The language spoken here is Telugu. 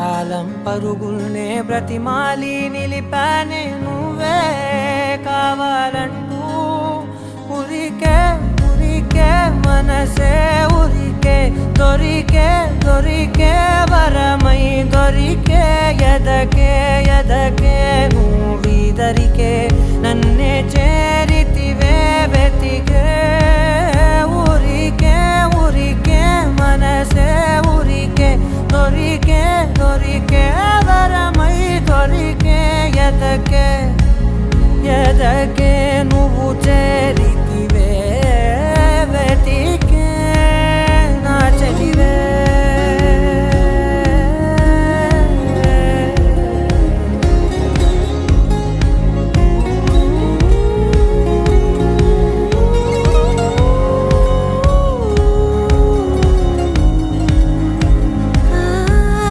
కాలం పరుగుల్నే బ్రతిమాలి నిలిపానే నువ్వే కావాలంటూ ఉరికే ఉరికే మనసే ఉరికే దొరికే దొరికే వరమై దొరికే ఎదకే ఎదకే నువ్వీదరికే నన్నే చేరితివే వెతికే ఉరికే ఉరికే మనసే ఉరికే దొరికే దొరికే వరమై దొరికే ఎదకే ఎదకే నువ్వు చేరి